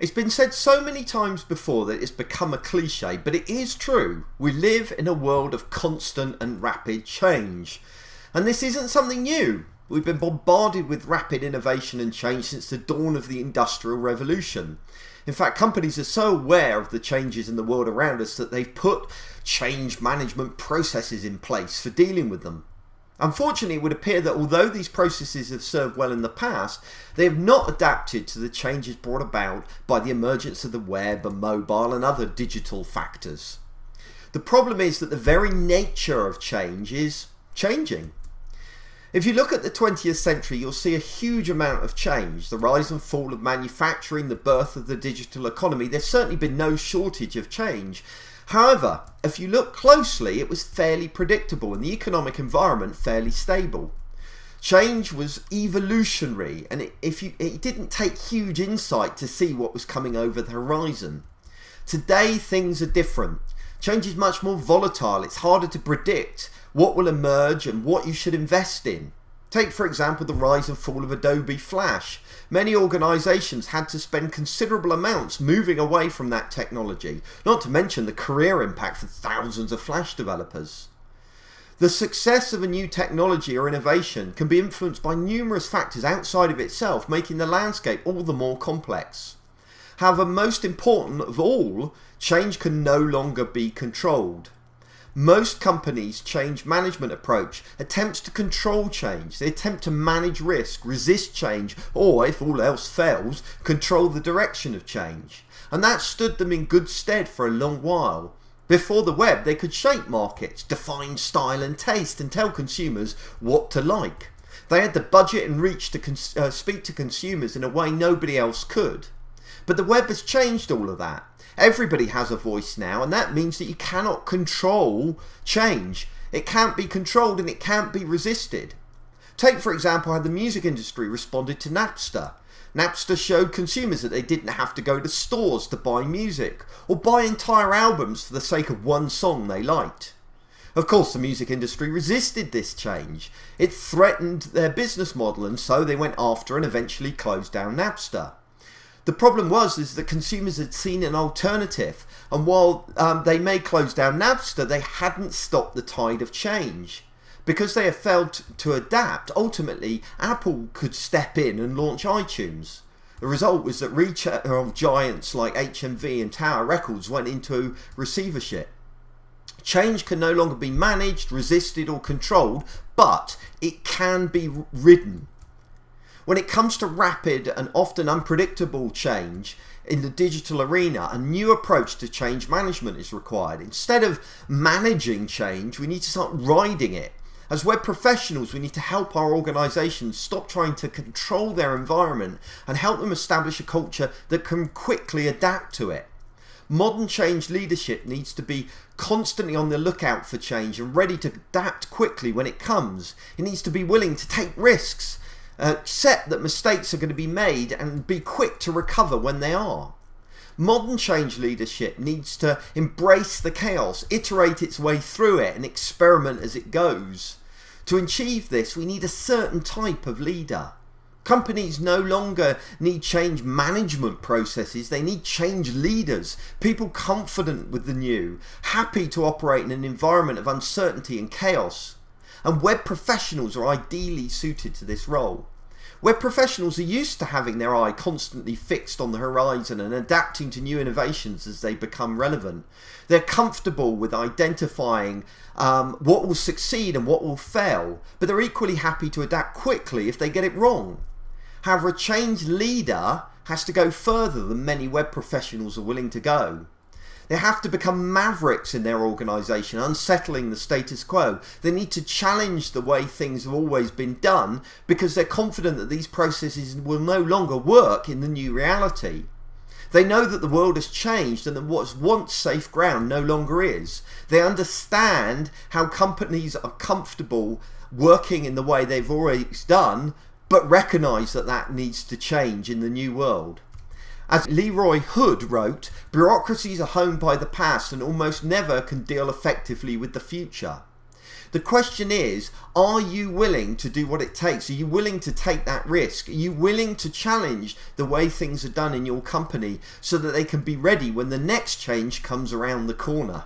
It's been said so many times before that it's become a cliche, but it is true. We live in a world of constant and rapid change. And this isn't something new. We've been bombarded with rapid innovation and change since the dawn of the Industrial Revolution. In fact, companies are so aware of the changes in the world around us that they've put change management processes in place for dealing with them. Unfortunately, it would appear that although these processes have served well in the past, they have not adapted to the changes brought about by the emergence of the web and mobile and other digital factors. The problem is that the very nature of change is changing. If you look at the 20th century, you'll see a huge amount of change. The rise and fall of manufacturing, the birth of the digital economy. There's certainly been no shortage of change. However, if you look closely, it was fairly predictable and the economic environment fairly stable. Change was evolutionary, and it didn't take huge insight to see what was coming over the horizon. Today, things are different. Change is much more volatile. It's harder to predict what will emerge and what you should invest in. Take, for example, the rise and fall of Adobe Flash. Many organisations had to spend considerable amounts moving away from that technology, not to mention the career impact for thousands of Flash developers. The success of a new technology or innovation can be influenced by numerous factors outside of itself, making the landscape all the more complex. However, most important of all, change can no longer be controlled. Most companies' change management approach attempts to control change. They attempt to manage risk, resist change, or, if all else fails, control the direction of change. And that stood them in good stead for a long while. Before the web, they could shape markets, define style and taste, and tell consumers what to like. They had the budget and reach to speak to consumers in a way nobody else could. But the web has changed all of that. Everybody has a voice now, and that means that you cannot control change. It can't be controlled and it can't be resisted. Take, for example, how the music industry responded to Napster. Napster showed consumers that they didn't have to go to stores to buy music, or buy entire albums for the sake of one song they liked. Of course, the music industry resisted this change. It threatened their business model, and so they went after and eventually closed down Napster. The problem was that consumers had seen an alternative, and while they may close down Napster, they hadn't stopped the tide of change. Because they had failed to adapt, ultimately Apple could step in and launch iTunes. The result was that retail giants like HMV and Tower Records went into receivership. Change can no longer be managed, resisted or controlled, but it can be ridden. When it comes to rapid and often unpredictable change in the digital arena, a new approach to change management is required. Instead of managing change, we need to start riding it. As web professionals, we need to help our organisations stop trying to control their environment and help them establish a culture that can quickly adapt to it. Modern change leadership needs to be constantly on the lookout for change and ready to adapt quickly when it comes. It needs to be willing to take risks, accept that mistakes are going to be made, and be quick to recover when they are. Modern change leadership needs to embrace the chaos, iterate its way through it, and experiment as it goes. To achieve this, we need a certain type of leader. Companies no longer need change management processes, they need change leaders, people confident with the new, happy to operate in an environment of uncertainty and chaos. And web professionals are ideally suited to this role. Web professionals are used to having their eye constantly fixed on the horizon and adapting to new innovations as they become relevant. They're comfortable with identifying what will succeed and what will fail, but they're equally happy to adapt quickly if they get it wrong. However, a change leader has to go further than many web professionals are willing to go. They have to become mavericks in their organisation, unsettling the status quo. They need to challenge the way things have always been done because they're confident that these processes will no longer work in the new reality. They know that the world has changed and that what was once safe ground no longer is. They understand how companies are comfortable working in the way they've always done, but recognise that that needs to change in the new world. As Leroy Hood wrote, bureaucracies are honed by the past and almost never can deal effectively with the future. The question is, are you willing to do what it takes? Are you willing to take that risk? Are you willing to challenge the way things are done in your company so that they can be ready when the next change comes around the corner?